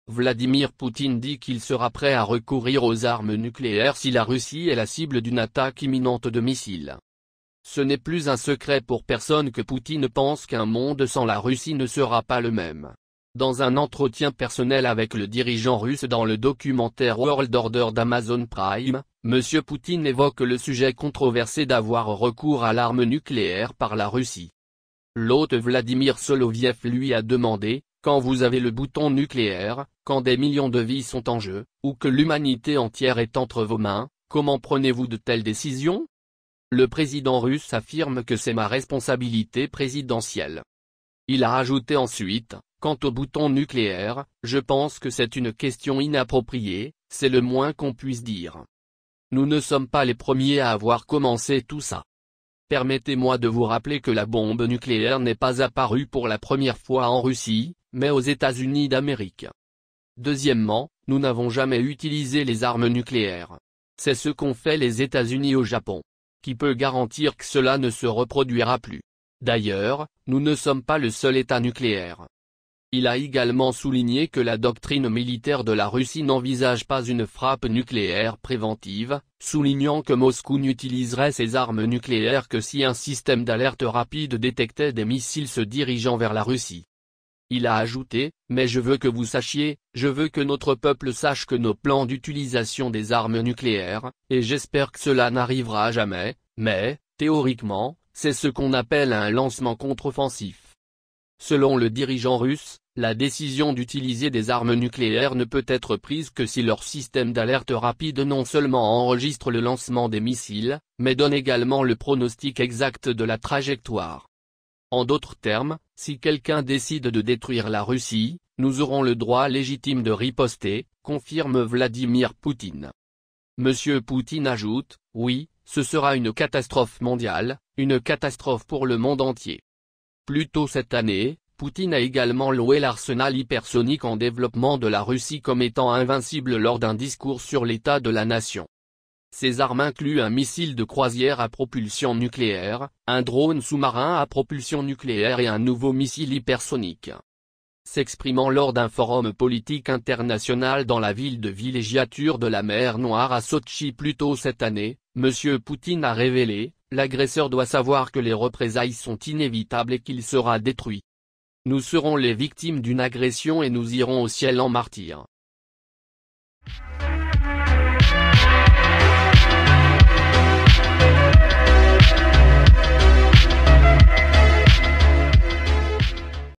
Vladimir Poutine dit qu'il sera prêt à recourir aux armes nucléaires si la Russie est la cible d'une attaque imminente de missiles. Ce n'est plus un secret pour personne que Poutine pense qu'un monde sans la Russie ne sera pas le même. Dans un entretien personnel avec le dirigeant russe dans le documentaire World Order d'Amazon Prime, M. Poutine évoque le sujet controversé d'avoir recours à l'arme nucléaire par la Russie. L'hôte Vladimir Soloviev lui a demandé, quand vous avez le bouton nucléaire, quand des millions de vies sont en jeu, ou que l'humanité entière est entre vos mains, comment prenez-vous de telles décisions? Le président russe affirme que c'est ma responsabilité présidentielle. Il a ajouté ensuite, quant au bouton nucléaire, je pense que c'est une question inappropriée, c'est le moins qu'on puisse dire. Nous ne sommes pas les premiers à avoir commencé tout ça. Permettez-moi de vous rappeler que la bombe nucléaire n'est pas apparue pour la première fois en Russie, mais aux États-Unis d'Amérique. Deuxièmement, nous n'avons jamais utilisé les armes nucléaires. C'est ce qu'ont fait les États-Unis au Japon. Qui peut garantir que cela ne se reproduira plus? D'ailleurs, nous ne sommes pas le seul État nucléaire. Il a également souligné que la doctrine militaire de la Russie n'envisage pas une frappe nucléaire préventive, soulignant que Moscou n'utiliserait ses armes nucléaires que si un système d'alerte rapide détectait des missiles se dirigeant vers la Russie. Il a ajouté, mais je veux que vous sachiez, je veux que notre peuple sache que nos plans d'utilisation des armes nucléaires, et j'espère que cela n'arrivera jamais, mais, théoriquement, c'est ce qu'on appelle un lancement contre-offensif. Selon le dirigeant russe, la décision d'utiliser des armes nucléaires ne peut être prise que si leur système d'alerte rapide non seulement enregistre le lancement des missiles, mais donne également le pronostic exact de la trajectoire. En d'autres termes, si quelqu'un décide de détruire la Russie, nous aurons le droit légitime de riposter, confirme Vladimir Poutine. Monsieur Poutine ajoute, oui, ce sera une catastrophe mondiale, une catastrophe pour le monde entier. Plus tôt cette année, Poutine a également loué l'arsenal hypersonique en développement de la Russie comme étant invincible lors d'un discours sur l'état de la nation. Ces armes incluent un missile de croisière à propulsion nucléaire, un drone sous-marin à propulsion nucléaire et un nouveau missile hypersonique. S'exprimant lors d'un forum politique international dans la ville de villégiature de la mer Noire à Sotchi plus tôt cette année, M. Poutine a révélé, l'agresseur doit savoir que les représailles sont inévitables et qu'il sera détruit. Nous serons les victimes d'une agression et nous irons au ciel en martyrs.